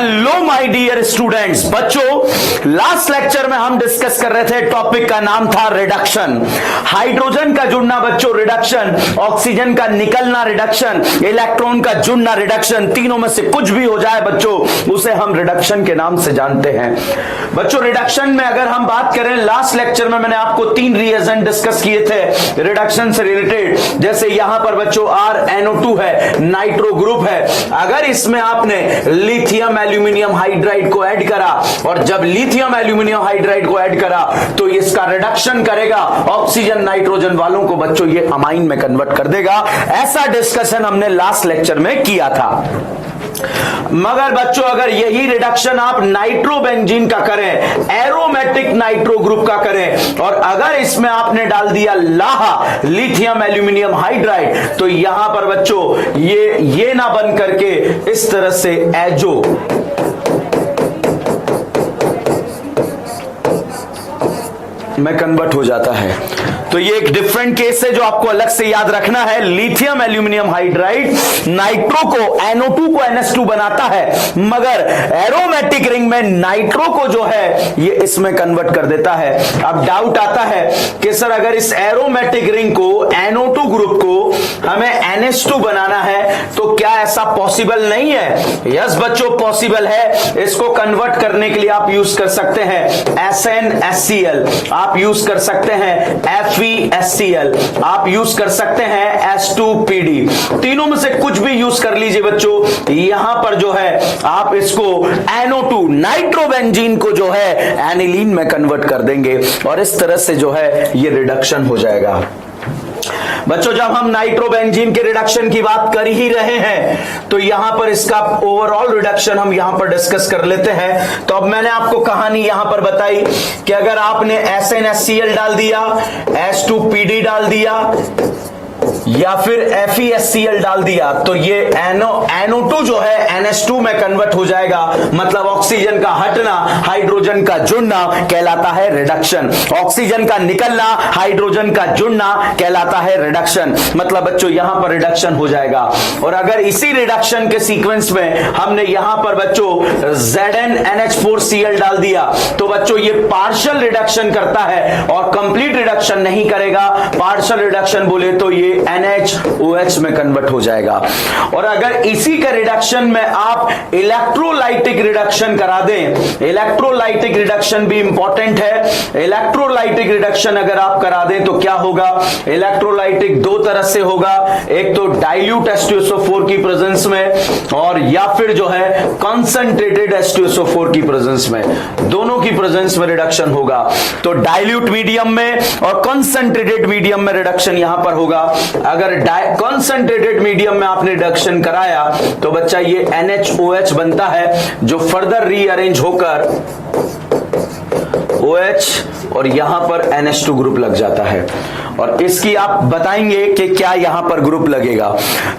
Hello my dear students, बच्चों last lecture में हम डिस्कस कर रहे थे, टॉपिक का नाम था रिडक्शन। हाइड्रोजन का जुड़ना बच्चों रिडक्शन, ऑक्सीजन का निकलना रिडक्शन, इलेक्ट्रॉन का जुड़ना रिडक्शन, तीनों में से कुछ भी हो जाए बच्चों उसे हम रिडक्शन के नाम से जानते हैं। बच्चों रिडक्शन में अगर हम बात करें, लास्ट लेक्चर में मैंने आपको 3 रिएजेंट डिस्कस किए थे रिडक्शन से रिलेटेड। जैसे यहां पर बच्चों RnO2 है, नाइट्रो ग्रुप है। अगर इसमें आपने लिथियम एल्यूमिनियम हाइड्राइड को ऐड करा और जब लिथियम एल्यूमिनियम हाइड्राइड को ऐड करा तो इसका रिडक्शन करेगा ऑक्सीजन नाइट्रोजन वालों को बच्चों ये अमाइन में कन्वर्ट कर देगा। ऐसा डिस्कशन हमने लास्ट लेक्चर में किया था। मगर बच्चों अगर यही रिडक्शन आप नाइट्रोबेंजीन का करें, एरोमेटिक नाइट्रो ग्रुप का करें, और अगर इसमें आपने डाल दिया लाहा लिथियम एल्यूमिनियम हाइड्राइड, तो यहां पर बच्चों ये ना बन करके इस तरह से एजो में कन्वर्ट हो जाता है। तो ये एक डिफरेंट केस है जो आपको अलग से याद रखना है। लिथियम एल्यूमिनियम हाइड्राइड नाइट्रो को NO2 को NH2 बनाता है, मगर एरोमेटिक रिंग में नाइट्रो को जो है ये इसमें कन्वर्ट कर देता है। अब डाउट आता है कि सर अगर इस एरोमेटिक रिंग को NO2 ग्रुप को हमें NH2 बनाना है तो क्या ऐसा पॉसिबल नहीं है? यस बच्चों पॉसिबल है। इसको कन्वर्ट करने के लिए आप यूज कर सकते हैं SnHCl, आप यूज कर सकते हैं FeSCl, आप यूज कर सकते हैं H2PD। तीनों में से कुछ भी यूज कर लीजिए बच्चों। यहां पर जो है आप इसको NO2 नाइट्रोबेंजीन को जो है एनिलीन में कन्वर्ट कर देंगे और इस तरह से जो है ये रिडक्शन हो जाएगा। बच्चों जब हम नाइट्रोबेंजीन के रिडक्शन की बात कर ही रहे हैं तो यहां पर इसका ओवरऑल रिडक्शन हम यहां पर डिस्कस कर लेते हैं। तो अब मैंने आपको कहानी यहां पर बताई कि अगर आपने SnHCl डाल दिया, H2PD डाल दिया या फिर FeSCl डाल दिया तो ये NO2 जो है NH2 में कन्वर्ट हो जाएगा। मतलब ऑक्सीजन का हटना हाइड्रोजन का जुड़ना कहलाता है रिडक्शन, ऑक्सीजन का निकलना हाइड्रोजन का जुड़ना कहलाता है रिडक्शन। मतलब बच्चों यहां पर रिडक्शन हो जाएगा। और अगर इसी रिडक्शन के सीक्वेंस में हमने यहां पर बच्चों ZnNH4Cl डाल दिया तो बच्चों ये पार्शियल रिडक्शन करता है और कंप्लीट रिडक्शन नहीं करेगा। पार्शियल रिडक्शन बोले तो ये NaOH में कन्वर्ट हो जाएगा। और अगर इसी का रिडक्शन में आप इलेक्ट्रोलाइटिक रिडक्शन करा दें, इलेक्ट्रोलाइटिक रिडक्शन भी इंपॉर्टेंट है। इलेक्ट्रोलाइटिक रिडक्शन अगर आप करा दें तो क्या होगा? इलेक्ट्रोलाइटिक दो तरह से होगा, एक तो डाइल्यूट H2SO4 की प्रेजेंस में और या फिर जो है कंसंट्रेटेड H2SO4 की प्रेजेंस में, दोनों की प्रेजेंस में रिडक्शन होगा। तो डाइल्यूट मीडियम में और कंसंट्रेटेड मीडियम में रिडक्शन यहां पर होगा। अगर कंसंट्रेटेड मीडियम में आपने रिडक्शन कराया तो बच्चा ये NaOH बनता है जो फर्दर रीअरेंज होकर OH और यहां पर NH2 ग्रुप लग जाता है। और इसकी आप बताएंगे कि क्या यहां पर ग्रुप लगेगा।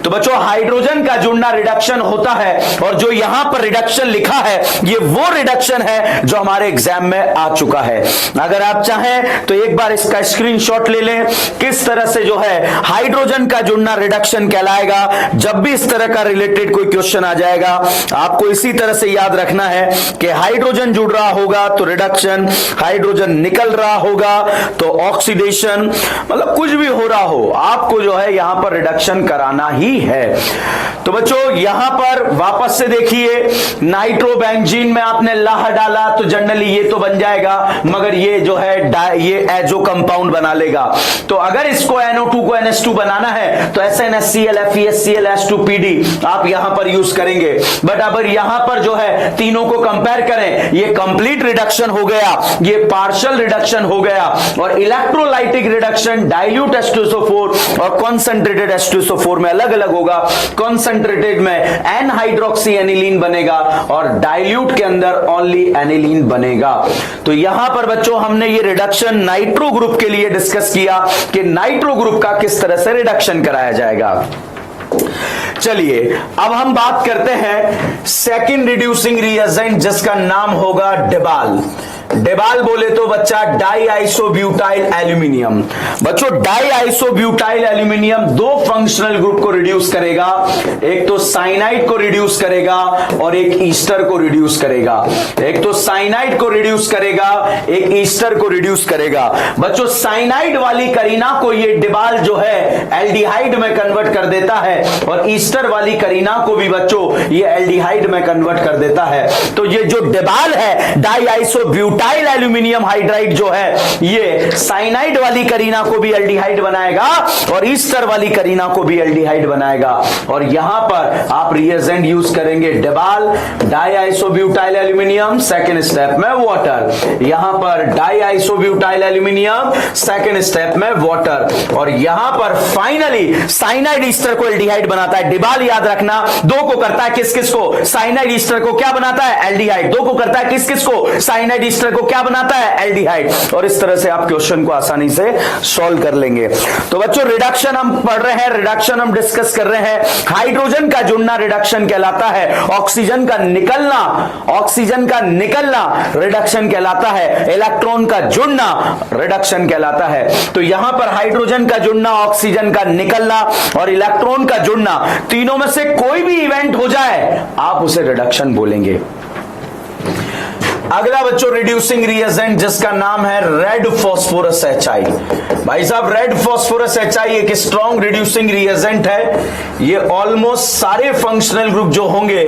तो बच्चों हाइड्रोजन का जुड़ना रिडक्शन होता है और जो यहां पर रिडक्शन लिखा है ये वो रिडक्शन है जो हमारे एग्जाम में आ चुका है। अगर आप चाहें तो एक बार इसका स्क्रीनशॉट ले लें किस तरह से जो है हाइड्रोजन का जुड़ना रिडक्शन कहलाएगा। जब भी इस तरह का रिलेटेड कोई क्वेश्चन आ जाएगा आपको इसी तरह से याद रखना है कि हाइड्रोजन जुड़ रहा होगा तो रिडक्शन, हाइड्रोजन निकल रहा होगा तो ऑक्सीडेशन, मतलब कुछ भी हो रहा हो आपको जो है यहां पर रिडक्शन कराना ही है। तो बच्चों यहां पर वापस से देखिए, नाइट्रोबेंजीन में आपने लाह डाला तो जनरली ये तो बन जाएगा, मगर ये जो है ये एजो कंपाउंड बना लेगा। तो अगर इसको NO2 को NH2 बनाना है तो SnHCl, FeSCl, H2PD आप यहां पर यूज करेंगे। बट अगर यहां पर जो है तीनों को कंपेयर करें, ये कंप्लीट रिडक्शन हो गया, ये पार्शियल रिडक्शन हो गया और इलेक्ट्रोलाइटिक रिडक्शन डाइल्यूट H2SO4 और कॉन्सेंट्रेटेड H2SO4 में अलग अलग होगा। कॉन्सेंट्रेटेड में N-हाइड्रोक्सी एनिलीन बनेगा और डाइल्यूट के अंदर ओनली एनिलीन बनेगा। तो यहां पर बच्चों हमने ये रिडक्शन नाइट्रो ग्रुप के लिए डिस्कस किया कि नाइट्रो ग्रुप का किस तरह से रिडक्शन कराया जाएगा। चलिए अब हम बात करते हैं सेकंड रिड्यूसिंग रिएजेंट जिसका नाम होगा डिबाल। डेबाल बोले तो बच्चा डाई आइसोब्यूटाइल एल्यूमिनियम। बच्चों डाई आइसोब्यूटाइल एल्यूमिनियम दो फंक्शनल ग्रुप को रिड्यूस करेगा, एक तो साइनाइड को रिड्यूस करेगा और एक ईस्टर को रिड्यूस करेगा। एक तो साइनाइड को रिड्यूस करेगा, एक ईस्टर को रिड्यूस करेगा। बच्चों साइनाइड वाली करीना को ये डेबाल जो है एल्डिहाइड में कन्वर्ट कर देता है और ईस्टर वाली करीना को भी बच्चों ये एल्डिहाइड में कन्वर्ट कर देता है। तो ये जो डेबाल है डाई आइसोब्यूटाइल एल्यूमिनियम हाइड्राइड जो है ये साइनाइड वाली करीना को भी एल्डिहाइड बनाएगा और ईस्टर वाली करीना को भी एल्डिहाइड बनाएगा। और यहां पर आप रिएजेंट यूज करेंगे DIBAL diisobutyl aluminium, second step में वाटर। यहां पर diisobutyl aluminium, second step में वाटर। और यहां पर फाइनली साइनाइड ईस्टर को एल्डिहाइड बनाता है। डेबाल याद रखना दो को करता है किस किस को, साइनाइड ईस्टर को क्या बनाता है एल्डिहाइड। दो को करता है किस किस को, साइनाइड ईस्टर को क्या बनाता है एल्डिहाइड। और इस तरह से आप क्वेश्चन को आसानी से सॉल्व कर लेंगे। तो बच्चों रिडक्शन हम पढ़ रहे हैं, रिडक्शन हम डिस्कस कर रहे हैं। हाइड्रोजन का जुड़ना रिडक्शन कहलाता है, ऑक्सीजन का निकलना रिडक्शन कहलाता है, इलेक्ट्रॉन का जुड़ना रिडक्शन कहलाता है। तो यहां पर हाइड्रोजन का जुड़ना, ऑक्सीजन का निकलना और इलेक्ट्रॉन का जुड़ना, तीनों में से कोई भी इवेंट हो जाए आप उसे रिडक्शन बोलेंगे। अगला बच्चों रिड्यूसिंग रिएजेंट जिसका नाम है रेड फास्फोरस HI। भाई साहब रेड फास्फोरस HI एक स्ट्रॉन्ग रिड्यूसिंग रिएजेंट है। ये ऑलमोस्ट सारे फंक्शनल ग्रुप जो होंगे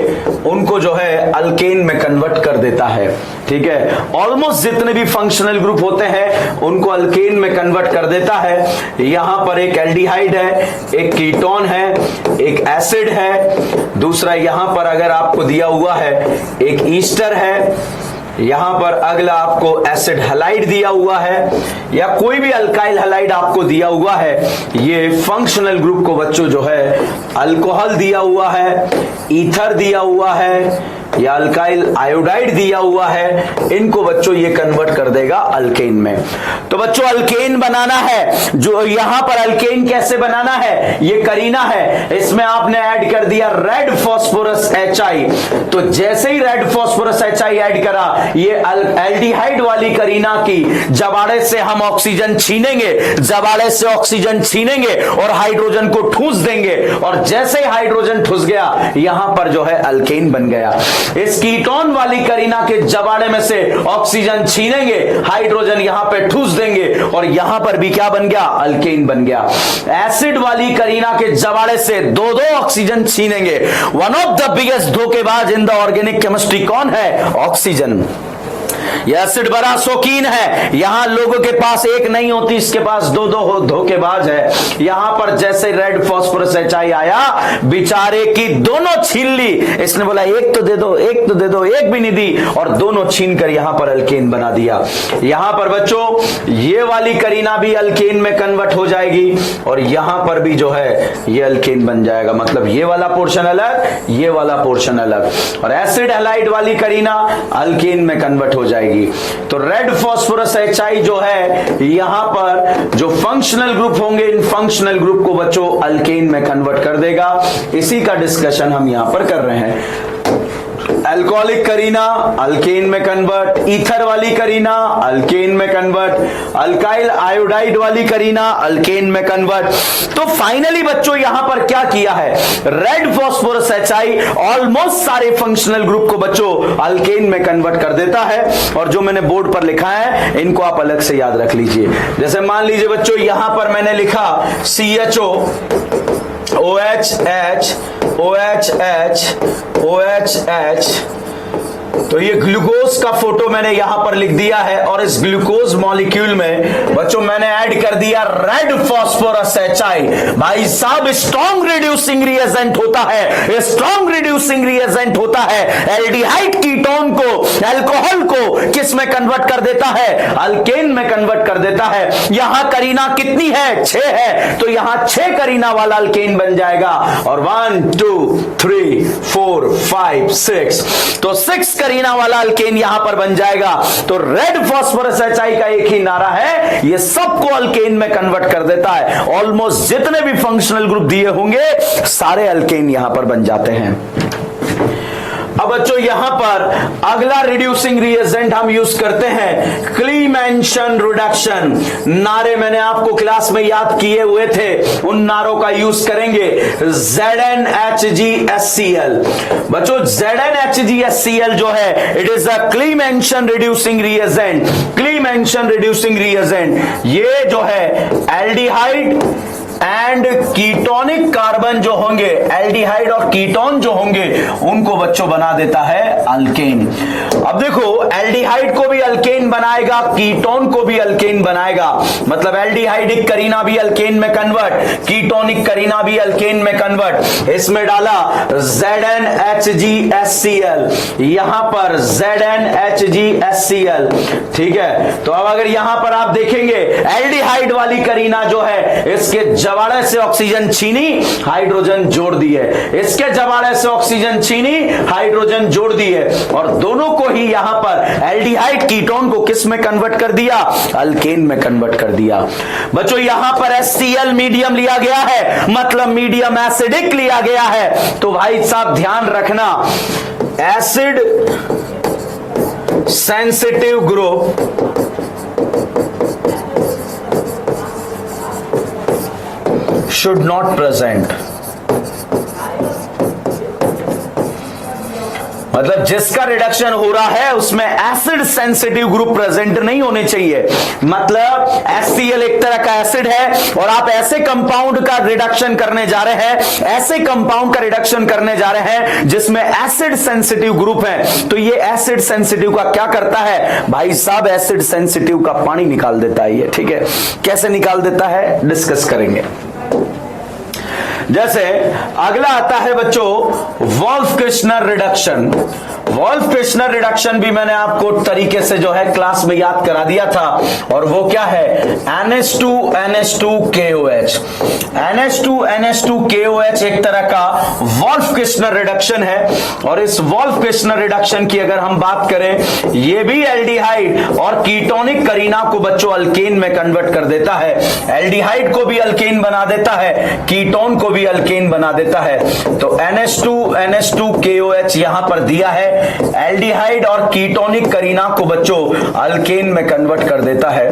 उनको जो है अल्केन में कन्वर्ट कर देता है। ठीक है, ऑलमोस्ट जितने भी फंक्शनल ग्रुप होते हैं उनको अल्केन में कन्वर्ट कर देता है। यहां पर एक एल्डिहाइड है, एक कीटोन है, एक एसिड है, दूसरा यहां पर अगर आपको दिया हुआ है एक ईस्टर है, यहां पर अगला आपको एसिड हैलाइड दिया हुआ है या कोई भी अल्काइल हैलाइड आपको दिया हुआ है। ये फंक्शनल ग्रुप को बच्चों जो है अल्कोहल दिया हुआ है, ईथर दिया हुआ है या अल्काइल आयोडाइड दिया हुआ है, इनको बच्चों ये कन्वर्ट कर देगा अल्केन में। तो बच्चों अल्केन बनाना है, जो यहां पर अल्केन कैसे बनाना है, ये करीना है, इसमें आपने ऐड कर दिया रेड फास्फोरस HI। तो जैसे ही रेड फास्फोरस HI ऐड करा ये एल्डिहाइड वाली करीना की जबाड़े से हम ऑक्सीजन छीनेंगे, जबाड़े से ऑक्सीजन छीनेंगे और हाइड्रोजन को ठूस देंगे और जैसे ही हाइड्रोजन ठूस गया यहां पर जो है अल्केन बन गया। इस कीटोन वाली करीना के जबाड़े में से ऑक्सीजन छीनेंगे, हाइड्रोजन यहां पे ठूस देंगे और यहां पर भी क्या बन गया अल्केन बन गया। एसिड वाली करीना के जबाड़े से दो दो ऑक्सीजन छीनेंगे। वन ऑफ द बिगेस्ट धोखेबाज इन द ऑर्गेनिक केमिस्ट्री कौन है, ऑक्सीजन। यह एसिड बड़ा शौकीन है, यहां लोगों के पास एक नहीं होती, इसके पास दो दो धोखेबाज है। यहां पर जैसे रेड फास्फोरस HI आया बेचारे की दोनों छीन ली, इसने बोला एक तो दे दो, एक तो दे दो, एक भी नहीं दी और दोनों छीन कर यहां पर अल्केन बना दिया। यहां पर बच्चों ये वाली करीना भी अल्केन में कन्वर्ट हो जाएगी और यहां पर भी जो है ये अल्केन बन जाएगा। मतलब ये वाला पोर्शन अलग, ये वाला पोर्शन अलग और एसिड हैलाइड वाली करीना अल्केन में कन्वर्ट हो जाएगी। तो रेड फास्फोरस HI जो है यहां पर जो फंक्शनल ग्रुप होंगे इन फंक्शनल ग्रुप को बच्चों अल्केन में कन्वर्ट कर देगा। इसी का डिस्कशन हम यहां पर कर रहे हैं। अल्कोहलिक करीना अल्केन में कन्वर्ट, ईथर वाली करीना अल्केन में कन्वर्ट, अल्काइल आयोडाइड वाली करीना अल्केन में कन्वर्ट। तो फाइनली बच्चों यहां पर क्या किया है, रेड फास्फोरस HI ऑलमोस्ट सारे फंक्शनल ग्रुप को बच्चों अल्केन में कन्वर्ट कर देता है। और जो मैंने बोर्ड पर लिखा है इनको आप अलग से याद रख लीजिए। जैसे मान लीजिए बच्चों यहां पर मैंने लिखा CHO OHH OHH OHH, तो ये ग्लूकोज का फोटो मैंने यहां पर लिख दिया है और इस ग्लूकोज मॉलिक्यूल में बच्चों मैंने ऐड कर दिया रेड फास्फोरस HI। भाई साहब स्ट्रॉन्ग रिड्यूसिंग रिएजेंट होता है, स्ट्रॉन्ग रिड्यूसिंग रिएजेंट होता है। एल्डिहाइड कीटोन को, अल्कोहल को किस में कन्वर्ट कर देता है, अल्केन में कन्वर्ट कर देता है। यहां करीना कितनी है, 6 है, तो यहां 6 करीना वाला अल्केन बन जाएगा और 1 2 3 4 5 6, तो 6 करीना वाला अल्केन यहां पर बन जाएगा। तो रेड फास्फोरस HI का एक ही नारा है, ये सबको अल्केन में कन्वर्ट कर देता है। ऑलमोस्ट जितने भी फंक्शनल ग्रुप दिए होंगे सारे अल्केन यहां पर बन जाते हैं। अब बच्चों यहां पर अगला रिड्यूसिंग रिएजेंट हम यूज करते हैं क्लीमेंशन रिडक्शन। नारे मैंने आपको क्लास में याद किए हुए थे, उन नारों का यूज करेंगे। ZnHgScl बच्चों, ZnHgScl जो है it is a क्लीमेंशन reducing reagent. क्लीमेंशन reducing reagent ये जो है एल्डिहाइड एंड कीटोनिक कार्बन जो होंगे, एल्डिहाइड और कीटोन जो होंगे उनको बच्चों बना देता है अल्केन। अब देखो एल्डिहाइड को भी अल्केन बनाएगा, कीटोन को भी अल्केन बनाएगा, मतलब एल्डिहाइडिक करीना भी अल्केन में कन्वर्ट, कीटोनिक करीना भी अल्केन में कन्वर्ट। इसमें डाला ZnHgScl, यहां पर ZnHgScl, ठीक है। तो अब अगर यहां पर आप देखेंगे एल्डिहाइड वाली करीना जो है इसके जवाड़े से ऑक्सीजन छीनी, हाइड्रोजन जोड़ दिए, इसके जवाड़े से ऑक्सीजन छीनी, हाइड्रोजन जोड़ दिए, और दोनों को ही यहां पर एल्डिहाइड कीटोन को किस में कन्वर्ट कर दिया, अल्केन में कन्वर्ट कर दिया। बच्चों यहां पर HCl मीडियम लिया गया है, मतलब मीडियम एसिडिक लिया गया है। तो भाई साहब ध्यान रखना, acid sensitive group should not present, मतलब जिसका रिडक्शन हो रहा है उसमें एसिड सेंसिटिव ग्रुप प्रेजेंट नहीं होने चाहिए। मतलब HCl एक तरह का एसिड है और आप ऐसे कंपाउंड का रिडक्शन करने जा रहे हैं, ऐसे कंपाउंड का रिडक्शन करने जा रहे हैं जिसमें एसिड सेंसिटिव ग्रुप है। तो ये एसिड सेंसिटिव का क्या करता है भाई साहब, एसिड सेंसिटिव का पानी निकाल देता है ये, ठीक है। कैसे निकाल देता है डिस्कस करेंगे। जैसे अगला आता है बच्चों वोल्फ-किर्चनर रिडक्शन। वोल्फ-किर्चनर रिडक्शन भी मैंने आपको तरीके से जो है क्लास में याद करा दिया था, और वो क्या है NH2NH2KOH। NH2NH2KOH एक तरह का वोल्फ-किर्चनर रिडक्शन है, और इस वोल्फ-किर्चनर रिडक्शन की अगर हम बात करें, ये भी एल्डिहाइड और कीटोनिक करीना को बच्चों अल्केन में कन्वर्ट कर देता है। एल्डिहाइड को भी अल्केन बना देता है, कीटोन को भी अल्केन बना देता है। तो NH2NH2KOH यहां पर दिया है, एल्डिहाइड और कीटोनिक करीना को बच्चों अल्केन में कन्वर्ट कर देता है।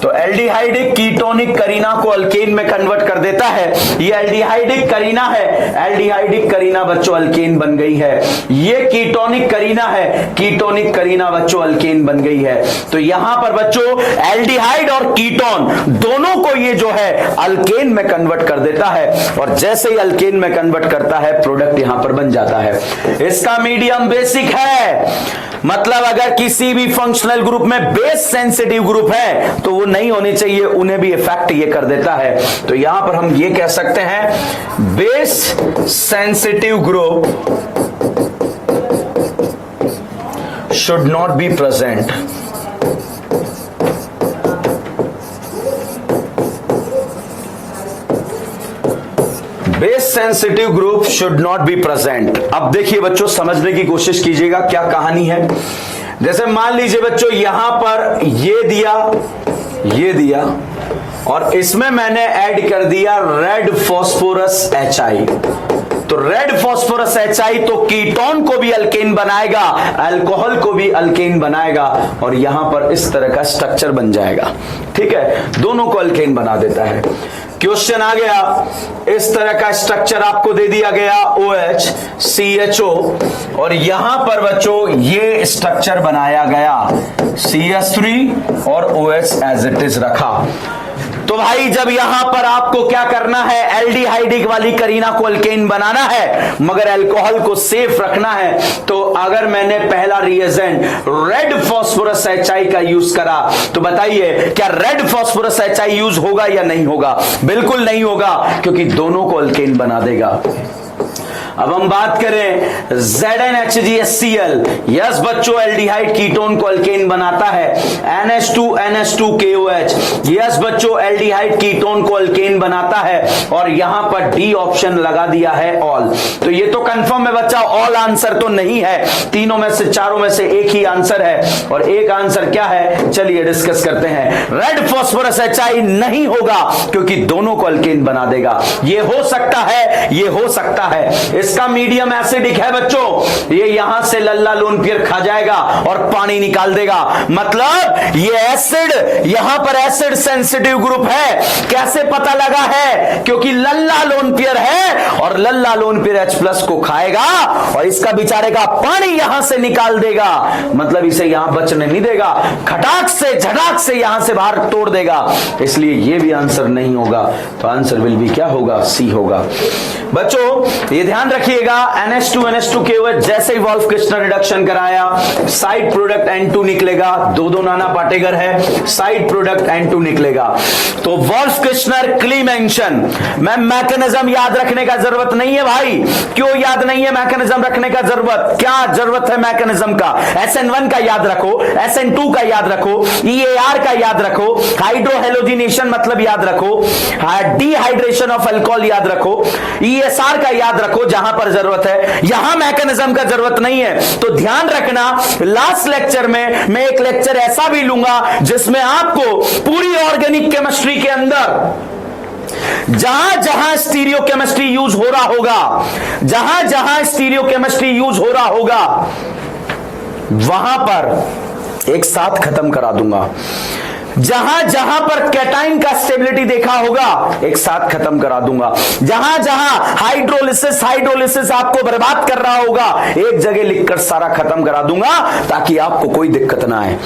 तो एल्डिहाइडिक कीटोनिक करीना को अल्केन में कन्वर्ट कर देता है। ये एल्डिहाइडिक करीना है, एल्डिहाइडिक करीना बच्चों अल्केन बन गई है। ये कीटोनिक करीना है, कीटोनिक करीना बच्चों अल्केन बन गई है। तो यहां पर बच्चों एल्डिहाइड और कीटोन दोनों को ये जो है अल्केन में कन्वर्ट कर देता है, और जैसे ही अल्केन में कन्वर्ट करता है प्रोडक्ट यहां पर बन जाता है। इसका मीडियम बेसिक है, मतलब अगर किसी भी फंक्शनल ग्रुप में बेस सेंसिटिव ग्रुप है तो वो नहीं होने चाहिए, उन्हें भी इफेक्ट ये कर देता है। तो यहां पर हम ये कह सकते हैं base sensitive group should not be present. Base sensitive group should not be present. अब देखिए बच्चों समझने की कोशिश कीजिएगा क्या कहानी है। जैसे मान लीजिए बच्चों यहां पर ये दिया और इसमें मैंने ऐड कर दिया रेड फास्फोरस HI। तो रेड फास्फोरस HI तो कीटोन को भी अल्केन बनाएगा, अल्कोहल को भी अल्केन बनाएगा, और यहां पर इस तरह का स्ट्रक्चर बन जाएगा, ठीक है। दोनों को अल्केन बना देता है। क्वेश्चन आ गया, इस तरह का स्ट्रक्चर आपको दे दिया गया OH CHO, और यहां पर बच्चों ये स्ट्रक्चर बनाया गया CH3 और OH एज इट इज रखा। तो भाई जब यहां पर आपको क्या करना है, एल्डिहाइडिक वाली करीना को अल्केन बनाना है मगर अल्कोहल को सेफ रखना है, तो अगर मैंने पहला रिएजेंट रेड फास्फोरस HI का यूज करा तो बताइए क्या रेड फास्फोरस HI यूज होगा या नहीं होगा? बिल्कुल नहीं होगा, क्योंकि दोनों को अल्केन बना देगा। अब हम बात करें ZnHgScl, यस बच्चों एल्डिहाइड कीटोन को अल्केन बनाता है। NH2NH2KOH, यस बच्चों एल्डिहाइड कीटोन को अल्केन बनाता है, और यहां पर डी ऑप्शन लगा दिया है ऑल। तो ये तो कंफर्म है बच्चा, ऑल आंसर तो नहीं है, तीनों में से चारों में से एक ही आंसर है, और एक आंसर क्या है चलिए डिस्कस करते हैं। रेड फास्फोरस HI नहीं होगा क्योंकि दोनों को अल्केन बना देगा। ये हो सकता है, ये हो सकता सकता है। इसका मीडियम एसिडिक है बच्चों, ये यहां से लल्ला लोन पेयर खा जाएगा और पानी निकाल देगा। मतलब ये एसिड यहां पर एसिड सेंसिटिव ग्रुप है। कैसे पता लगा है? क्योंकि लल्ला लोन पेयर है और लल्ला लोन पेयर H+ को खाएगा और इसका बेचारे का पानी यहां से निकाल देगा। मतलब इसे यहां बचने नहीं देगा, खटाक से झटाक से यहां से बाहर तोड़ देगा। इसलिए ये भी आंसर नहीं होगा। तो आंसर विल बी क्या होगा? सी होगा। बच्चों ये ध्यान रखिएगा, NH2 KOH जैसे ही वॉल्फ किर्चनर रिडक्शन कराया, साइड प्रोडक्ट N2 निकलेगा। दो नाना पार्टिकल है, साइड प्रोडक्ट N2 निकलेगा। तो वॉल्फ किर्चनर क्लीमेंशन में मैकेनिज्म याद रखने का जरूरत नहीं है भाई। क्यों याद नहीं है मैकेनिज्म रखने का जरूरत? क्या जरूरत है मैकेनिज्म का? SN1 का याद रखो, SN2 का याद रखो, EAR का याद रखो, हाइड्रोहेलोजिनेशन मतलब याद रखो, डिहाइड्रेशन ऑफ अल्कोहल याद रखो, ESR का याद रखो जहां पर जरूरत है। यहां मैकेनिज्म का जरूरत नहीं है। तो ध्यान रखना, लास्ट लेक्चर में मैं एक लेक्चर ऐसा भी लूंगा जिसमें आपको पूरी ऑर्गेनिक केमिस्ट्री के अंदर जहां जहां स्टीरियो केमिस्ट्री यूज हो रहा होगा, जहां जहां स्टीरियो केमिस्ट्री यूज हो रहा होगा, वहां पर एक साथ खत्म करा दूंगा। जहां जहां पर कैटाइन का स्टेबिलिटी देखा होगा, एक साथ खत्म करा दूंगा। जहां जहां हाइड्रोलिसिस आपको बर्बाद कर रहा होगा, एक जगह लिखकर सारा खत्म करा दूंगा ताकि आपको कोई दिक्कत ना आए।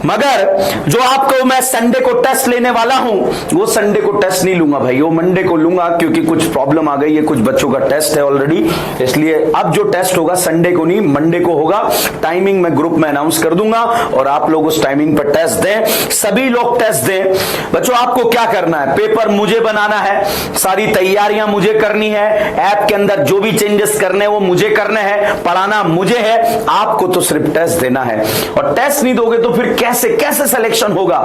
मगर जो आपको मैं संडे को टेस्ट लेने वाला हूं, वो संडे को टेस्ट नहीं लूंगा भाई, वो मंडे को लूंगा, क्योंकि कुछ प्रॉब्लम आ गई है, कुछ बच्चों का टेस्ट है ऑलरेडी। इसलिए अब जो टेस्ट होगा संडे को नहीं, मंडे को होगा। टाइमिंग मैं ग्रुप में अनाउंस कर दूंगा और आप लोग उस टाइमिंग पर टेस्ट दें, सभी लोग टेस्ट दें। बच्चों आपको क्या करना है? पेपर मुझे बनाना है, सारी तैयारियां मुझे करनी है, ऐप के अंदर जो भी चेंजेस करने हैं वो मुझे करने हैं, पढ़ाना मुझे है, आपको तो सिर्फ टेस्ट देना है। और टेस्ट नहीं दोगे तो फिर कैसे सिलेक्शन होगा?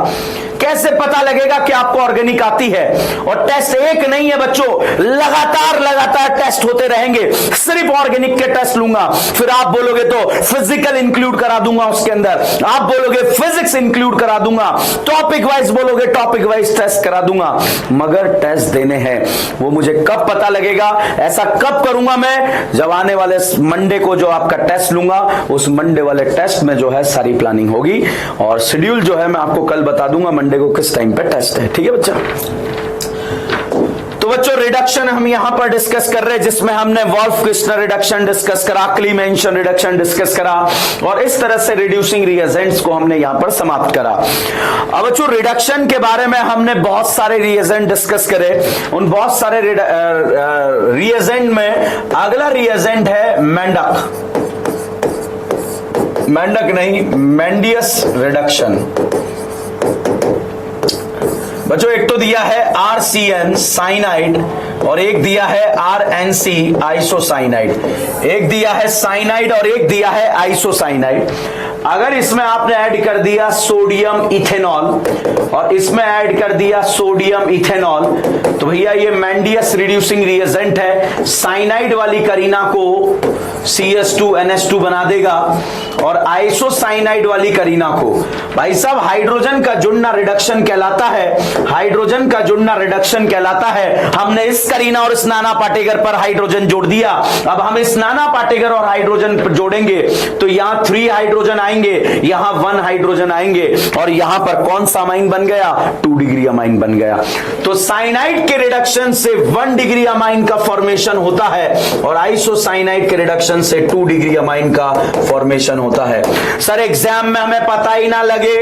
कैसे पता लगेगा कि आपको ऑर्गेनिक आती है? और टेस्ट एक नहीं है बच्चों, लगातार टेस्ट होते रहेंगे। सिर्फ ऑर्गेनिक के टेस्ट लूंगा, फिर आप बोलोगे तो फिजिकल इंक्लूड करा दूंगा उसके अंदर, आप बोलोगे फिजिक्स इंक्लूड करा दूंगा, टॉपिक वाइज बोलोगे टॉपिक वाइज टेस्ट करा दूंगा। मगर टेस्ट देने हैं, वो मुझे कब पता लगेगा? ऐसा कब करूंगा मैं? जब आने वाले मंडे को जो आपका टेस्ट लूंगा, उस मंडे वाले टेस्ट में जो है सारी प्लानिंग होगी और शेड्यूल जो है मैं आपको कल बता दूंगा मंडे को किस टाइम पे टेस्ट है। ठीक है बच्चा? तो बच्चों रिडक्शन हम यहां पर डिस्कस कर रहे हैं, जिसमें हमने वॉल्फ किर्चनर रिडक्शन डिस्कस करा, क्लीमेंशन रिडक्शन डिस्कस करा और इस तरह से रिड्यूसिंग रिएजेंट्स को हमने यहां पर समाप्त करा। अब बच्चों रिडक्शन के बारे में हमने बहुत सारे रिएजेंट डिस्कस करे। उन बहुत सारे रिएजेंट में अगला रिएजेंट है मेंडक नहीं, मेंडियस रिडक्शन। बच्चों एक तो दिया है RCN साइनाइड और एक दिया है RNC आइसोसाइनाइड। एक दिया है साइनाइड और एक दिया है आइसोसाइनाइड। अगर इसमें आपने ऐड कर दिया सोडियम इथेनॉल और इसमें ऐड कर दिया सोडियम इथेनॉल, तो भैया ये मेंडियस रिड्यूसिंग रिएजेंट है। साइनाइड वाली करीना को CS2NH2 बना देगा और आइसोसाइनाइड वाली करीना को, भाई साहब हाइड्रोजन का जुड़ना रिडक्शन कहलाता है, हाइड्रोजन का जुड़ना रिडक्शन कहलाता है। हमने इस करीना और इस नाना पार्टिकल पर हाइड्रोजन जोड़ दिया। अब हम इस नाना पार्टिकल और हाइड्रोजन पर जोड़ेंगे तो यहां 3 हाइड्रोजन आएंगे, यहां 1 हाइड्रोजन आएंगे और यहां पर कौन सा अमाइन बन गया? 2 डिग्री अमाइन बन गया। तो साइनाइड के रिडक्शन से 1 डिग्री अमाइन का फॉर्मेशन होता है और आइसोसाइनाइड के रिडक्शन से 2 डिग्री अमाइन का फॉर्मेशन होता है। सर एग्जाम में हमें पता ही ना लगे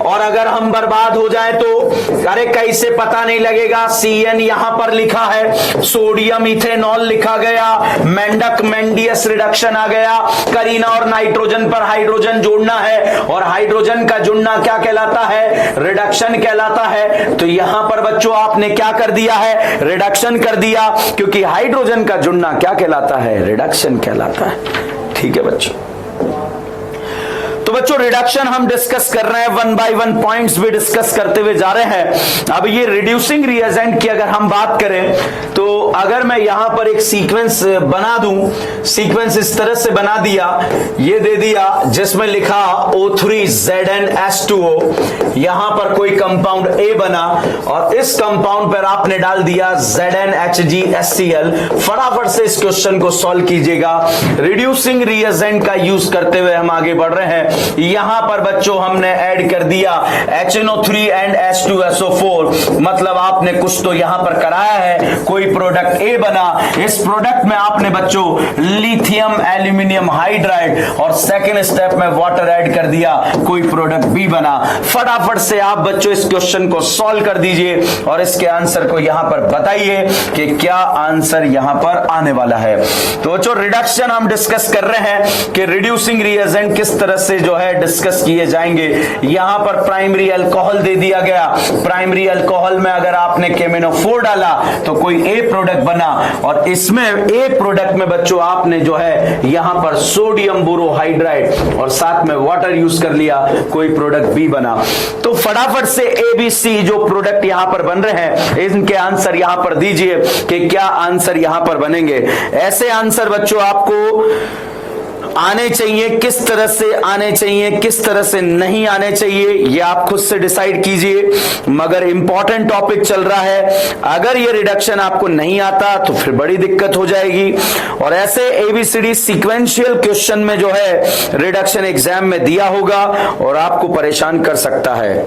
और अगर हम बर्बाद हो जाए तो? अरे कैसे पता नहीं लगेगा? CN यहां पर लिखा है, सोडियम इथेनॉल लिखा गया, मेंडियस रिडक्शन आ गया, करीना और नाइट्रोजन पर हाइड्रोजन जोड़ना है और हाइड्रोजन का जुड़ना क्या कहलाता है? रिडक्शन कहलाता है। तो यहां पर बच्चों आपने क्या कर दिया है? रिडक्शन कर दिया, क्योंकि हाइड्रोजन का जुड़ना क्या कहलाता है? रिडक्शन कहलाता है। ठीक है बच्चों? तो बच्चों रिडक्शन हम डिस्कस कर रहे हैं, 1 बाय 1 पॉइंट्स भी डिस्कस करते हुए जा रहे हैं। अब ये रिड्यूसिंग रिएजेंट की अगर हम बात करें तो अगर मैं यहां पर एक सीक्वेंस बना दूं, सीक्वेंस इस तरह से बना दिया, ये दे दिया जिसमें लिखा O3ZnH2O, यहां पर कोई कंपाउंड A बना और इस कंपाउंड पर आपने डाल दिया ZnHgHCl। फटाफट से इस क्वेश्चन को सॉल्व कीजिएगा। रिड्यूसिंग रिएजेंट का यूज करते हुए हम आगे बढ़ रहे हैं। यहां पर बच्चों हमने ऐड कर दिया HNO3 एंड H2SO4, मतलब आपने कुछ तो यहां पर कराया है, कोई प्रोडक्ट A बना, इस प्रोडक्ट में आपने बच्चों लिथियम एल्यूमिनियम हाइड्राइड और सेकेंड स्टेप में वाटर ऐड कर दिया, कोई प्रोडक्ट B बना। फटाफट से आप बच्चों इस क्वेश्चन को सॉल्व कर दीजिए और इसके आंसर को यहां पर बताइए कि क्या आंसर यहां पर आने वाला है। तो बच्चों रिडक्शन हम डिस्कस कर रहे हैं कि रिड्यूसिंग रिएजेंट किस तरह से जो है डिस्कस किए जाएंगे। यहां पर प्राइमरी अल्कोहल दे दिया गया, प्राइमरी अल्कोहल में अगर आपने KMnO4 डाला तो कोई A प्रोडक्ट बना और इसमें A प्रोडक्ट में बच्चों आपने जो है यहां पर सोडियम बोरोहाइड्राइड और साथ में वाटर यूज कर लिया, कोई प्रोडक्ट B बना। तो फटाफट से ABC जो प्रोडक्ट यहां पर बन रहे हैं इनके आंसर यहां पर दीजिए कि क्या आंसर यहां पर बनेंगे। ऐसे आंसर बच्चों आपको आने चाहिए, किस तरह से आने चाहिए, किस तरह से नहीं आने चाहिए, ये आप खुद से डिसाइड कीजिए। मगर इंपॉर्टेंट टॉपिक चल रहा है, अगर ये रिडक्शन आपको नहीं आता तो फिर बड़ी दिक्कत हो जाएगी। और ऐसे ABCD सीक्वेंशियल क्वेश्चन में जो है रिडक्शन एग्जाम में दिया होगा और आपको परेशान कर सकता है।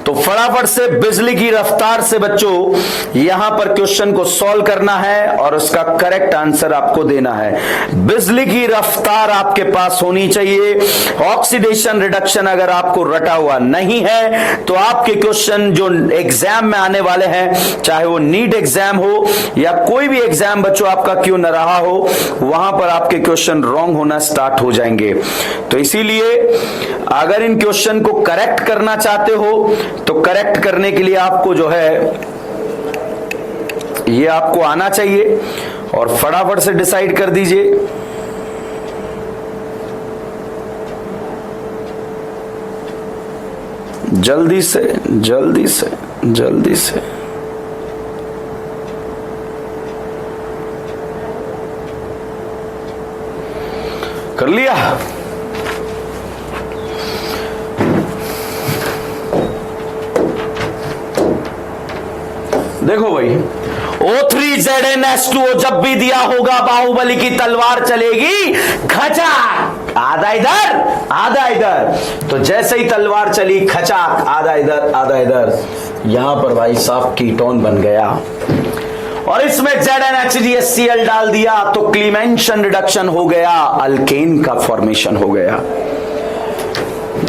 तो फटाफट से बिजली की रफ्तार से बच्चों यहां पर क्वेश्चन को सॉल्व करना है और उसका करेक्ट आंसर आपको देना है। बिजली की रफ्तार आपके पास होनी चाहिए। ऑक्सीडेशन रिडक्शन अगर आपको रटा हुआ नहीं है तो आपके क्वेश्चन जो एग्जाम में आने वाले हैं, चाहे वो नीट एग्जाम हो या कोई भी एग्जाम बच्चों आपका क्यों न रहा हो, वहां पर आपके क्वेश्चन रॉन्ग होना स्टार्ट हो जाएंगे। तो इसीलिए अगर इन क्वेश्चन को करेक्ट करना चाहते हो तो करेक्ट करने के लिए आपको जो है ये आपको आना चाहिए और फटाफट से डिसाइड कर दीजिए। जल्दी से जल्दी से जल्दी से कर लिया। देखो भाई O3ZnH2O जब भी दिया होगा बाहुबली की तलवार चलेगी खचाक, आधा इधर आधा इधर। तो जैसे ही तलवार चली खचाक, आधा इधर आधा इधर, यहां पर भाई साहब कीटोन बन गया और इसमें ZnHgHCl डाल दिया तो क्लीमेंशन रिडक्शन हो गया, अल्केन का फॉर्मेशन हो गया।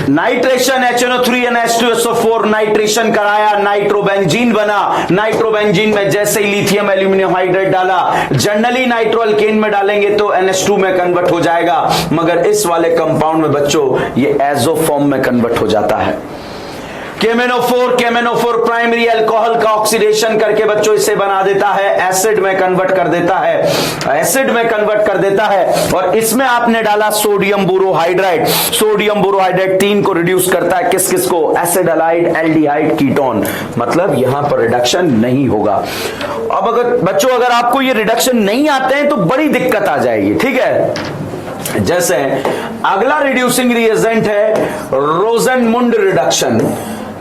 Nitration HNO3 and H2SO4 nitration कराया, नाइट्रोबेंजीन बना। नाइट्रोबेंजीन में जैसे ही लिथियम एल्यूमिनियम हाइड्राइड डाला, जनरली नाइट्रोअल्केन में डालेंगे तो NH2 में कन्वर्ट हो जाएगा, मगर इस वाले कंपाउंड में बच्चों ये एजो फॉर्म में कन्वर्ट हो जाता है। KMnO4 प्राइमरी अल्कोहल का ऑक्सीडेशन करके बच्चों इसे बना देता है, एसिड में कन्वर्ट कर देता है, एसिड में कन्वर्ट कर देता है और इसमें आपने डाला सोडियम बोरोहाइड्राइड। सोडियम बोरोहाइड्राइड 3 को रिड्यूस करता है, किस किस को, एसिड हाइड एल्डिहाइड कीटोन, मतलब यहां पर रिडक्शन नहीं होगा। अब अगर बच्चों अगर आपको ये रिडक्शन नहीं आते हैं तो बड़ी दिक्कत आ जाएगी, ठीक है। जैसे अगला रिड्यूसिंग रिएजेंट है रोजनमुंड रिडक्शन।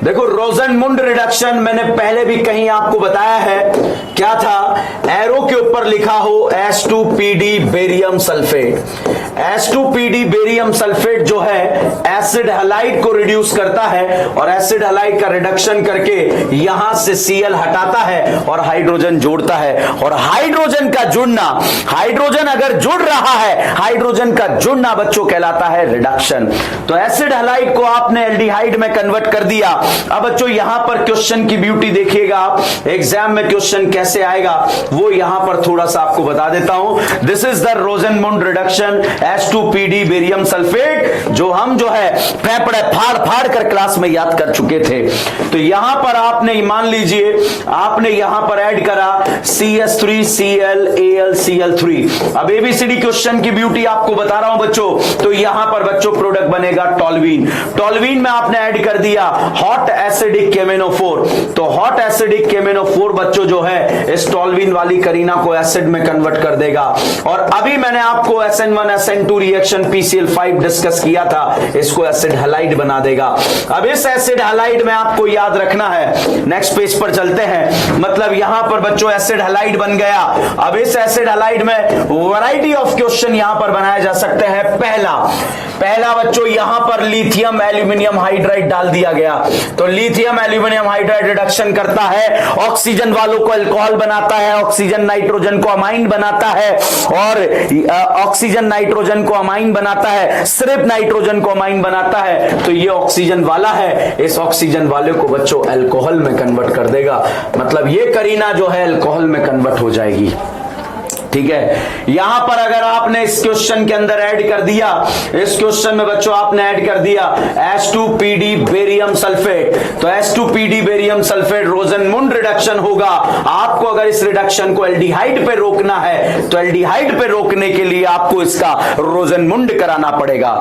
देखो रोजनमुंड रिडक्शन मैंने पहले भी कहीं आपको बताया है, क्या था, एरो के ऊपर लिखा हो H2PD barium sulphate. H2PD barium sulphate जो है एसिड हैलाइड को रिड्यूस करता है और एसिड हैलाइड का रिडक्शन करके यहां से Cl हटाता है और हाइड्रोजन जोड़ता है। और हाइड्रोजन का जुड़ना, हाइड्रोजन अगर जुड़ रहा है, हाइड्रोजन का जुड़ना बच्चों कहलाता है रिडक्शन। तो एसिड हैलाइड को आपने एल्डिहाइड में कन्वर्ट कर दिया। अब बच्चों यहां पर क्वेश्चन की ब्यूटी देखिएगा आप, एग्जाम में क्वेश्चन कैसे आएगा वो यहां पर थोड़ा सा आपको बता देता हूं। This is the रोजनमुंड reduction. H2PD barium sulphate, जो हम जो है फाड़ कर क्लास में याद कर चुके थे। तो यहां पर आपने मान लीजिए आपने यहां पर ऐड करा CH3Cl अब ABCD क्वेश्चन की ब्यूटी आपको बता रहा हूं बच्चों। तो यहां पर बच्चों प्रोडक्ट बनेगा टॉल्वीन। टॉल्वीन में आपने ऐड कर दिया हॉट एसिडिक KMnO4। तो हॉट एसिडिक KMnO4 बच्चों जो है इस टॉल्वीन वाली करीना को एसिड में कन्वर्ट कर देगा। और अभी मैंने आपको SN1 SN2 reaction PCl5 discuss किया था, इसको एसिड हैलाइड बना देगा। अब इस एसिड हैलाइड में आपको याद रखना है, नेक्स्ट पेज पर चलते हैं, मतलब यहां पर बच्चों एसिड हैलाइड बन गया। अब इस एसिड हैलाइड में वैरायटी ऑफ क्वेश्चन यहां पर बनाए जा सकते हैं। पहला बच्चों यहां पर लिथियम एल्यूमिनियम हाइड्राइड डाल दिया गया। तो लिथियम एल्यूमिनियम हाइड्राइड रिडक्शन करता है, ऑक्सीजन वालों को अल्कोहल बनाता है, ऑक्सीजन नाइट्रोजन को अमाइन बनाता है, और ऑक्सीजन नाइट्रोजन को अमाइन बनाता है, सिर्फ नाइट्रोजन को अमाइन बनाता है। तो ये ऑक्सीजन वाला है, इस ऑक्सीजन वाले को बच्चों अल्कोहल में कन्वर्ट कर देगा। मतलब ये करीना जो है अल्कोहल में कन्वर्ट हो जाएगी। ठीक है, यहां पर अगर आपने इस क्वेश्चन के अंदर ऐड कर दिया, इस क्वेश्चन में बच्चों आपने ऐड कर दिया H2PD बेरियम सल्फेट। तो H2PD बेरियम सल्फेट रोजनमुंड रिडक्शन होगा। आपको अगर इस रिडक्शन को एल्डिहाइड पे रोकना है तो एल्डिहाइड पे रोकने के लिए आपको इसका रोजनमुंड कराना पड़ेगा।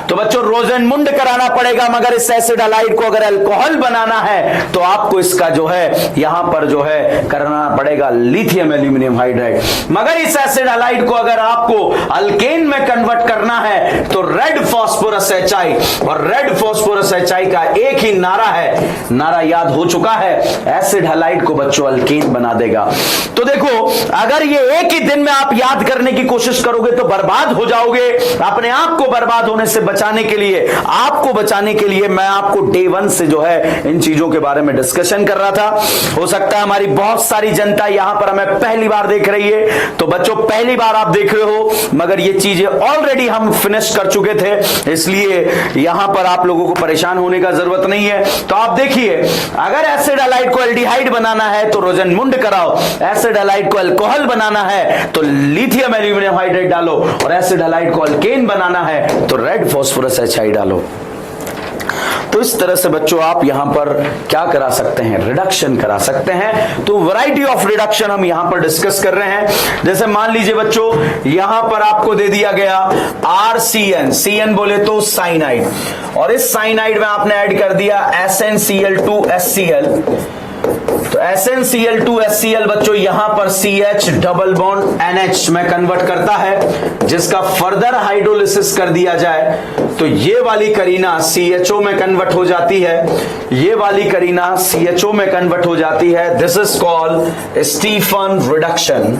तो बच्चों रोजनमुंड कराना पड़ेगा, मगर इस एसिड हैलाइड को अगर अल्कोहल बनाना है तो आपको इसका जो है यहां पर जो है करना पड़ेगा लिथियम एल्यूमिनियम हाइड्राइड। मगर इस एसिड हैलाइड को अगर आपको अल्केन में कन्वर्ट करना है तो रेड फास्फोरस HI, और रेड फास्फोरस HI का एक ही नारा है, नारा याद हो चुका है, एसिड हैलाइड को बच्चों अल्केन बना देगा। तो देखो अगर ये एक ही दिन में आप याद करने की कोशिश करोगे तो बर्बाद हो जाओगे। अपने आप को बर्बाद होने से बचाने के लिए, आपको बचाने के लिए मैं आपको डे 1 से जो है इन चीजों के बारे में डिस्कशन कर रहा था। हो सकता है हमारी बहुत सारी जनता यहां पर हमें पहली बार देख रही है, तो बच्चों पहली बार आप देख रहे हो, मगर ये चीजें ऑलरेडी हम फिनिश कर चुके थे, इसलिए यहां पर आप लोगों को परेशान होने का जरूरत नहीं है। तो आप देखिए, अगर एसिड हैलाइड को एल्डिहाइड बनाना है तो रोजनमुंड कराओ, एसिड हैलाइड को अल्कोहल बनाना है तो लिथियम एल्यूमिनियम हाइड्राइड डालो, और एसिड हैलाइड को अल्केन बनाना है तो रेड फास्फोरस HI डालो। तो इस तरह से बच्चों आप यहां पर क्या करा सकते हैं, रिडक्शन करा सकते हैं। तो वैरायटी ऑफ रिडक्शन हम यहां पर डिस्कस कर रहे हैं। जैसे मान लीजिए बच्चों यहां पर आपको दे दिया गया RCN, CN बोले तो साइनाइड, और इस साइनाइड में आपने ऐड कर दिया SnCl2HCl। तो SnCl2HCl बच्चों यहां पर CH डबल बॉन्ड NH में कन्वर्ट करता है, जिसका फर्दर हाइड्रोलिसिस कर दिया जाए तो ये वाली करीना CHO में कन्वर्ट हो जाती है, ये वाली करीना CHO में कन्वर्ट हो जाती है। This is called Stephen reduction.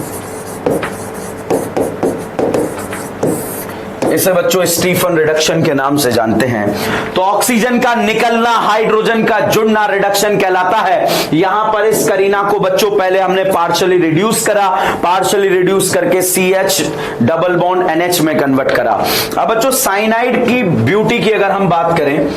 इसे बच्चों स्टीफन रिडक्शन के नाम से जानते हैं। तो ऑक्सीजन का निकलना, हाइड्रोजन का जुड़ना रिडक्शन कहलाता है। यहां पर इस करीना को बच्चों पहले हमने पार्शियली रिड्यूस करा, पार्शियली रिड्यूस करके CH डबल बॉन्ड NH में कन्वर्ट करा। अब बच्चों साइनाइड की ब्यूटी की अगर हम बात करें,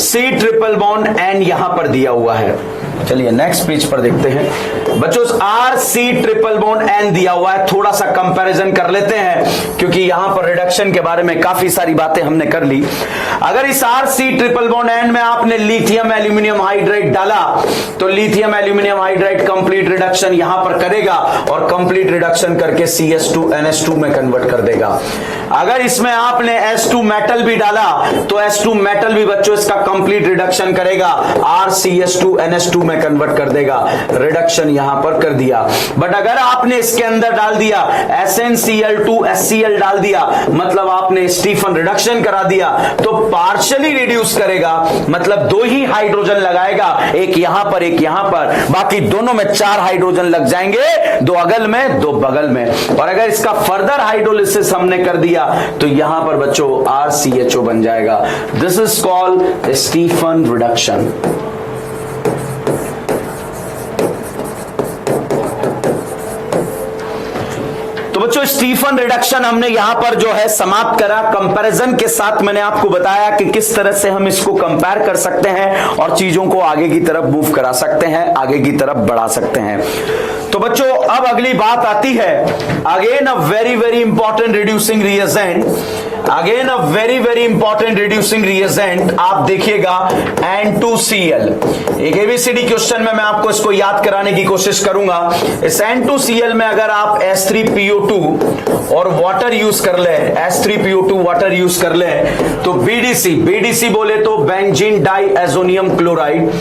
C ट्रिपल बॉन्ड N यहां पर दिया हुआ है। चलिए नेक्स्ट पेज पर देखते हैं बच्चों, RC ट्रिपल बॉन्ड N दिया हुआ है। थोड़ा सा कंपैरिजन कर लेते हैं क्योंकि यहां पर रिडक्शन के बारे में काफी सारी बातें हमने कर ली। अगर इस RC ट्रिपल बॉन्ड N में आपने लिथियम एल्यूमिनियम हाइड्राइड डाला तो lithium aluminium hydride complete reduction यहां पर करेगा और कंप्लीट रिडक्शन करके CH2NH2 में कन्वर्ट कर देगा। अगर इसमें आपने S2 मेटल भी डाला तो S2 मेटल भी बच्चों इसका कंप्लीट रिडक्शन करेगा, RCH2NH2 में कन्वर्ट कर देगा। रिडक्शन यहां पर कर दिया। बट अगर आपने इसके अंदर डाल दिया SnCl2HCl डाल दिया, मतलब आपने स्टीफन रिडक्शन करा दिया, तो पार्शियली रिड्यूस करेगा, मतलब दो ही हाइड्रोजन लगाएगा, एक यहां पर एक यहां पर, बाकी दोनों में 4 हाइड्रोजन लग जाएंगे, 2 अगल में 2 बगल में। और अगर इसका फर्दर हाइड्रोलिसिस हमने कर दिया तो यहां पर बच्चों RCHO बन जाएगा। This is called Stephen reduction. बच्चों स्टीफन रिडक्शन हमने यहां पर जो है समाप्त करा। कंपैरिजन के साथ मैंने आपको बताया कि किस तरह से हम इसको कंपेयर कर सकते हैं और चीजों को आगे की तरफ मूव करा सकते हैं, आगे की तरफ बढ़ा सकते हैं। तो बच्चों अब अगली बात आती है, again a very very important reducing reagent. Again a very very important reducing reagent, आप देखिएगा N2Cl। एक एबीसीडी क्वेश्चन में मैं आपको इसको याद कराने की कोशिश करूंगा। इस N2Cl में अगर आप H3PO2 और वाटर यूज कर ले, H3PO2 वाटर यूज कर ले, तो BDC बोले तो बेंजीन डाइएजोनियम क्लोराइड,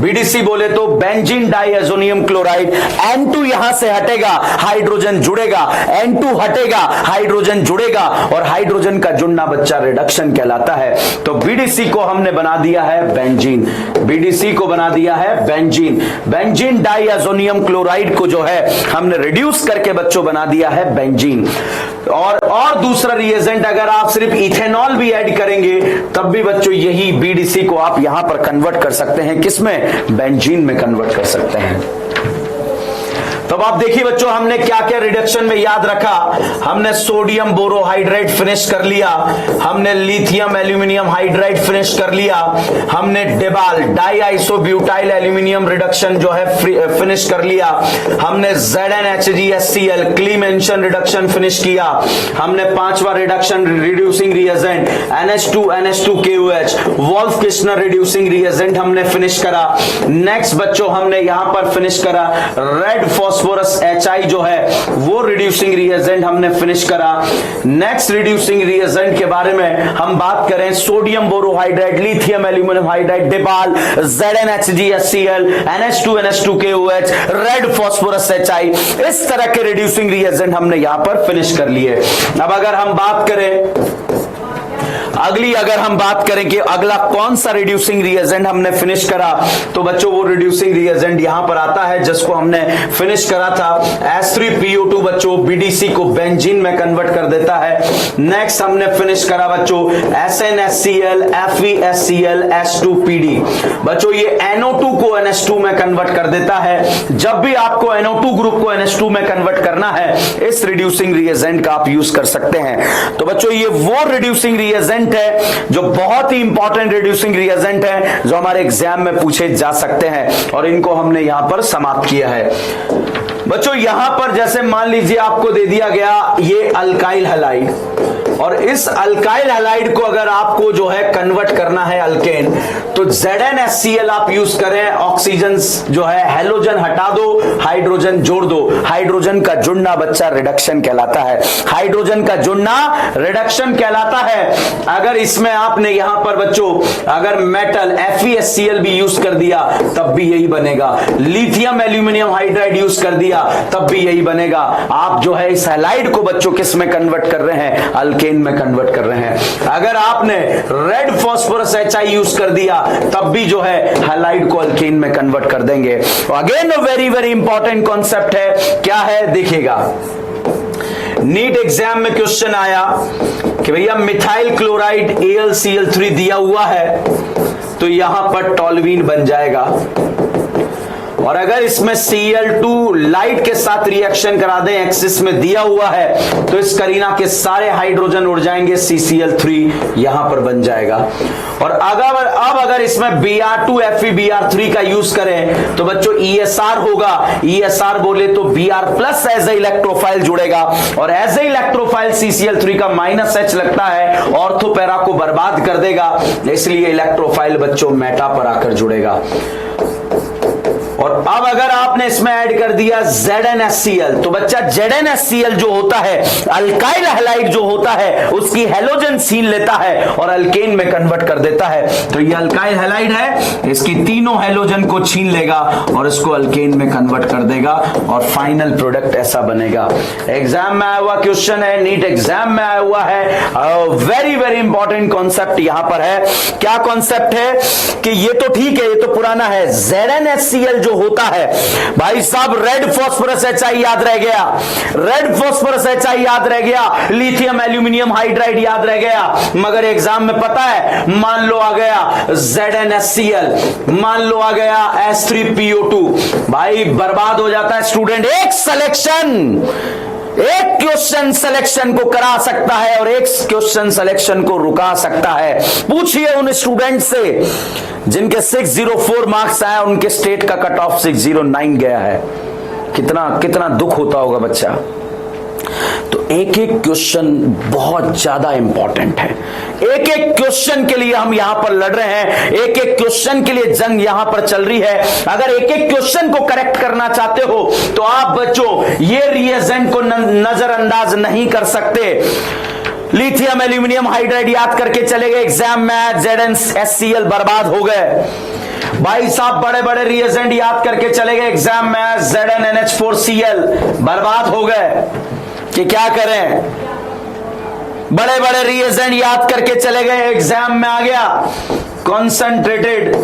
BDC बोले तो बेंजीन डाइएजोनियम क्लोराइड। N2 यहां से हटेगा, हाइड्रोजन जुड़ेगा, N2 हटेगा, हाइड्रोजन जुड़ेगा, और हाइड्रोजन का जुड़ना बच्चा रिडक्शन कहलाता है। तो BDC को हमने बना दिया है बेंजीन, BDC को बना दिया है बेंजीन, बेंजीन डाइएजोनियम क्लोराइड को जो है हमने रिड्यूस करके बच्चों बना दिया है बेंजीन। और दूसरा रिएजेंट अगर आप सिर्फ इथेनॉल भी ऐड करेंगे तब भी बच्चों यही BDC को आप यहां पर कन्वर्ट कर सकते हैं, किसमें? बेंजीन में कन्वर्ट कर सकते हैं। तब आप देखिए बच्चों हमने क्या क्या रिडक्शन में याद रखा। हमने सोडियम बोरोहाइड्रेट फिनिश कर लिया, हमने लिथियम एल्यूमिनियम हाइड्राइड फिनिश कर लिया, हमने डेबाल डाइआइसोब्यूटाइल एल्यूमिनियम रिडक्शन जो है फिनिश कर लिया, हमने ZnHgScl क्लीमेंशन रिडक्शन फिनिश किया, हमने पांचवा reduction reducing reagent NH2NH2KOH Wolff Kishner reducing reagent हमने फिनिश करा। नेक्स्ट बच्चों हमने यहां पर फिनिश करा रेड फॉस्फोरस HI जो है वो रिड्यूसिंग रिएजेंट हमने फिनिश करा। नेक्स्ट रिड्यूसिंग रिएजेंट के बारे में हम बात करें, sodium borohydride, lithium aluminium hydride, DIBAL, ZnHgScl, NH2NH2KOH, red phosphorus HI, इस तरह के रिड्यूसिंग रिएजेंट हमने यहां पर फिनिश कर लिए। अब अगर हम बात करें कि अगला कौन सा रिड्यूसिंग रिएजेंट हमने फिनिश करा, तो बच्चों वो रिड्यूसिंग रिएजेंट यहां पर आता है जिसको हमने फिनिश करा था H3PO2 बच्चों BDC को बेंजीन में कन्वर्ट कर देता है। नेक्स्ट हमने फिनिश करा बच्चों SnHCl, FeScl, H2PD। बच्चों ये NO2 को NH2 में कन्वर्ट कर देता है। जब भी आपको NO2 ग्रुप को NH2 में कन्वर्ट करना है, इस रिड्यूसिंग रिएजेंट का आप यूज कर सकते हैं। तो बच्चों ये वो रिड्यूसिंग रिएजेंट है जो बहुत ही इंपॉर्टेंट रिड्यूसिंग रिएजेंट है जो हमारे एग्जाम में पूछे जा सकते हैं, और इनको हमने यहां पर समाप्त किया है। बच्चों यहां पर जैसे मान लीजिए आपको दे दिया गया ये अल्काइल हैलाइड, और इस अल्काइल हैलाइड को अगर आपको जो है कन्वर्ट करना है अल्केन, तो ZnHCl आप यूज करें। ऑक्सीजन जो है हेलोजन हटा दो, हाइड्रोजन जोड़ दो, हाइड्रोजन का जुड़ना बच्चा रिडक्शन कहलाता है, हाइड्रोजन का जुड़ना रिडक्शन कहलाता है। अगर इसमें आपने यहां पर बच्चों अगर मेटल FeScl भी यूज कर दिया तब भी यही बनेगा, लिथियम एल्यूमिनियम हाइड्राइड यूज कर दिया तब भी यही बनेगा। आप जो है इस हैलाइड को बच्चों किस में कन्वर्ट कर रहे हैं? अल्केन में कन्वर्ट कर रहे हैं। अगर आपने रेड फॉस्फोरस HI यूज कर दिया तब भी जो है हैलाइड को अल्केन में कन्वर्ट कर देंगे। Again very very important concept है, क्या है देखिएगा। नीट एग्जाम में क्वेश्चन आया कि भैया मिथाइल क्लोराइड AlCl3 दिया हुआ है तो यहां पर टॉल्यूइन बन जाएगा, और अगर इसमें Cl2 लाइट के साथ रिएक्शन करा दें, एक्सिस में दिया हुआ है, तो इस करीना के सारे हाइड्रोजन उड़ जाएंगे, CCl3 यहां पर बन जाएगा। और अगर इसमें Br2FeBr3 का यूज करें तो बच्चों ESR होगा, ESR बोले तो Br+ एज ए इलेक्ट्रोफाइल जुड़ेगा, और एज ए इलेक्ट्रोफाइल CCl3 का -H लगता है, ऑर्थो पैरा को बर्बाद कर देगा, इसलिए इलेक्ट्रोफाइल बच्चों मेटा पर आकर जुड़ेगा। और अब अगर आपने इसमें ऐड कर दिया ZnHCl, तो बच्चा ZnHCl जो होता है अल्काइल हैलाइड जो होता है उसकी हेलोजन छीन लेता है और अल्केन में कन्वर्ट कर देता है। तो ये अल्काइल हैलाइड है, इसकी तीनों हेलोजन को छीन लेगा और इसको अल्केन में कन्वर्ट कर देगा, और फाइनल प्रोडक्ट ऐसा बनेगा। एग्जाम में आया हुआ क्वेश्चन है, नीट एग्जाम में आया हुआ है। वेरी वेरी इंपॉर्टेंट कॉन्सेप्ट यहां पर है। क्या कॉन्सेप्ट है कि ये तो ठीक है, ये तो पुराना है, ZnHCl होता है भाई साहब, रेड फॉस्फोरस HI याद रह गया, रेड फॉस्फोरस HI याद रह गया, लिथियम एल्यूमिनियम हाइड्राइड याद रह गया, मगर एग्जाम में पता है मान लो आ गया ZnHCl, मान लो आ गया H3PO2, भाई बर्बाद हो जाता है स्टूडेंट। एक सिलेक्शन, एक क्वेश्चन सिलेक्शन को करा सकता है और एक क्वेश्चन सिलेक्शन को रुका सकता है। पूछिए उन स्टूडेंट से जिनके 604 मार्क्स आया, उनके स्टेट का कट ऑफ 609 गया है, कितना कितना दुख होता होगा बच्चा। तो एक एक क्वेश्चन बहुत ज्यादा इंपॉर्टेंट है। एक एक क्वेश्चन के लिए हम यहां पर लड़ रहे हैं, एक एक क्वेश्चन के लिए जंग यहां पर चल रही है। अगर एक एक क्वेश्चन को करेक्ट करना चाहते हो तो आप बच्चों ये रिएजेंट को नजरअंदाज नहीं कर सकते। लिथियम एल्यूमिनियम हाइड्राइड याद करके चले गए एग्जाम में, ZnHCl बर्बाद हो गए। भाई साहब बड़े बड़े रिएजेंट याद करके चले गए एग्जाम में, ZnNH4Cl बर्बाद हो गए कि क्या करें। बड़े बड़े रिएजेंट याद करके चले गए एग्जाम में, आ गया कॉन्सेंट्रेटेड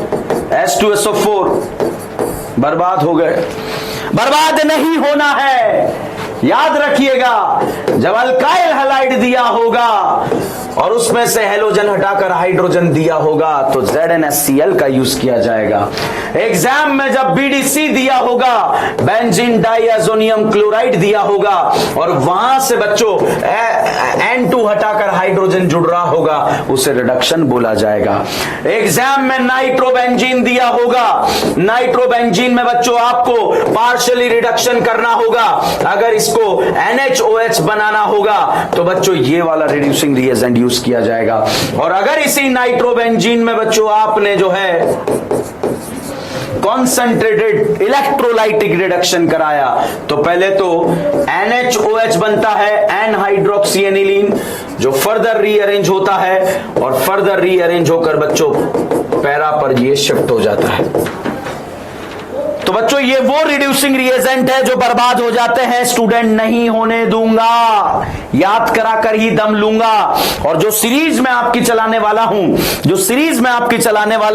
H2SO4 बर्बाद हो गए। बर्बाद नहीं होना है, याद रखिएगा। जब अल्काइल हैलाइड दिया होगा और उसमें से हेलोजन हटाकर हाइड्रोजन दिया होगा तो ZnHCl का यूज किया जाएगा। एग्जाम में जब BDC दिया होगा, बेंजीन डाइएजोनियम क्लोराइड दिया होगा और वहां से बच्चों N2 हटाकर हाइड्रोजन जुड़ रहा होगा, उसे रिडक्शन बोला जाएगा। एग्जाम में नाइट्रोबेंजीन दिया होगा, नाइट्रोबेंजीन में बच्चों आपको पार्शियली रिडक्शन करना होगा। अगर इसको NaOH बनाना होगा तो बच्चों ये वाला रिड्यूसिंग रिएजेंट यूज किया जाएगा। और अगर इसी नाइट्रोबेंजीन में बच्चों आपने जो है कॉन्सेंट्रेटेड इलेक्ट्रोलाइटिक रिडक्शन कराया तो पहले तो NaOH बनता है N-हाइड्रोक्सी एनिलीन, जो फर्दर रीअरेंज होता है और फर्दर रीअरेंज होकर बच्चों पैरा पर ये शिफ्ट हो जाता है। तो बच्चों ये वो रिड्यूसिंग रिएजेंट है जो बर्बाद हो जाते हैं। स्टूडेंट नहीं होने दूंगा, याद कराकर ही दम लूंगा। और जो सीरीज में आपकी चलाने वाला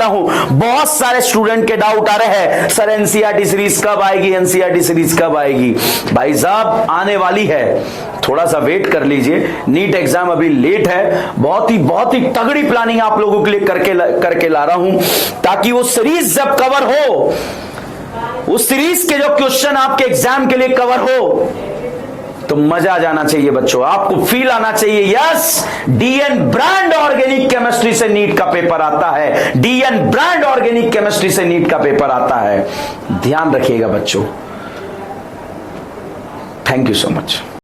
हूं, बहुत सारे स्टूडेंट के डाउट आ रहे हैं, सर एनसीईआरटी सीरीज कब आएगी, एनसीईआरटी सीरीज कब आएगी। भाई साहब आने वाली है, थोड़ा सा वेट कर लीजिए। नीट एग्जाम अभी लेट है, बहुत ही तगड़ी प्लानिंग आप लोगों के लिए करके ला रहा हूं, ताकि वो सीरीज जब कवर हो, उस सीरीज के जो क्वेश्चन आपके एग्जाम के लिए कवर हो तो मजा आ जाना चाहिए बच्चों। आपको फील आना चाहिए, yes DN brand organic chemistry से नीट का पेपर आता है, DN ब्रांड ऑर्गेनिक केमिस्ट्री से नीट का पेपर आता है। ध्यान रखिएगा बच्चों। Thank you so much.